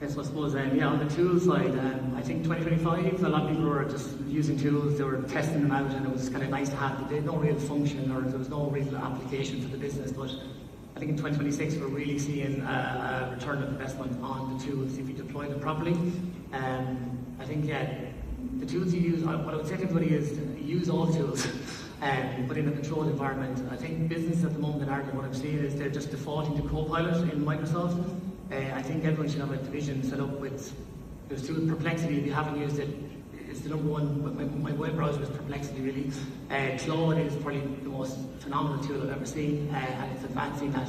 Yes, I suppose, yeah, on the tools side, I think 2025, a lot of people were just using tools, they were testing them out, and it was kind of nice to have. They had no real function, or there was no real application for the business. But I think in 2026, we're really seeing a return of investment on the tools if you deploy them properly. I think, yeah, the tools you use, what I would say to everybody is use all tools, but in a controlled environment. I think business at the moment in Ireland, what I'm seeing is they're just defaulting to Copilot in Microsoft. I think everyone should have a division set up with, there's tools. Perplexity, if you haven't used it, it's the number one. My web browser is Perplexity, really. Claude is probably the most phenomenal tool I've ever seen, and it's advancing at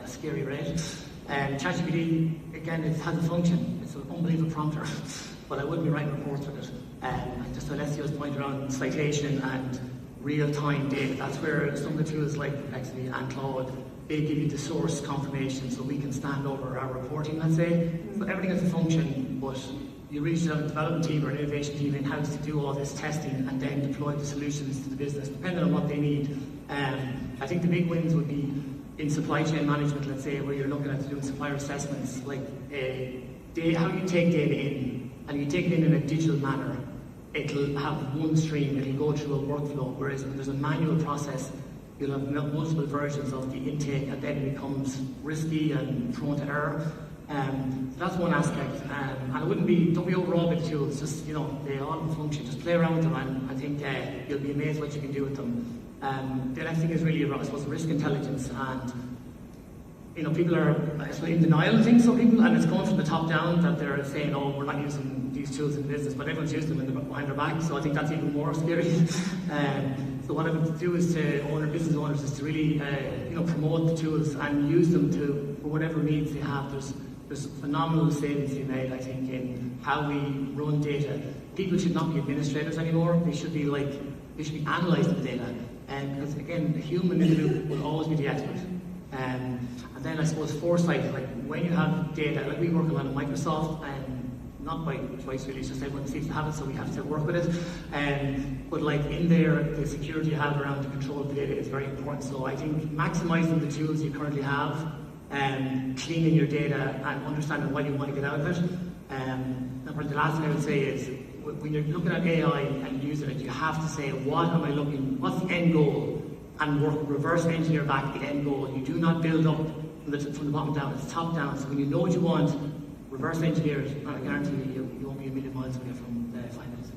a scary rate. ChatGPT, again, it has a function. It's an unbelievable prompter, but I wouldn't be writing reports with it. And just to Alessio's point around citation and real-time data, that's where some of the tools like Perplexity and Claude, they give you the source confirmation so we can stand over our reporting, let's say. So everything has a function, but you really should have a development team or an innovation team in-house to do all this testing and then deploy the solutions to the business, depending on what they need. I think the big wins would be in supply chain management, let's say, where you're looking at doing supplier assessments, like how you take data in, and you take it in a digital manner. It'll have one stream, it'll go through a workflow, whereas if there's a manual process, you'll have multiple versions of the intake, and then it becomes risky and prone to error. So that's one aspect. And it wouldn't be, don't be overawed with the tools, just, they all function. Just play around with them, and I think you'll be amazed what you can do with them. The next thing is really about, I suppose, risk intelligence. And people are, I suppose, in denial of things, some people, and it's going from the top down that they're saying, oh, we're not using these tools in business, but everyone's used them behind their back, so I think that's even more scary. So what I would do is to business owners is to really promote the tools and use them for whatever needs they have. There's phenomenal savings to be made, I think, in how we run data. People should not be administrators anymore. They should be analysing the data. Because again, the human in the loop will always be the expert. And then I suppose foresight, like when you have data, like we work a lot at Microsoft, and not by choice really, it's just everyone seems to have it, so we have to work with it. But like in there, the security you have around the control of the data is very important. So I think maximising the tools you currently have, cleaning your data and understanding what you want to get out of it. And the last thing I would say is, when you're looking at AI and using it, you have to say, what's the end goal? And reverse engineer back the end goal. You do not build up from the bottom down, it's top down. So when you know what you want, reverse engineer it, and I guarantee you won't be a million miles away from finance.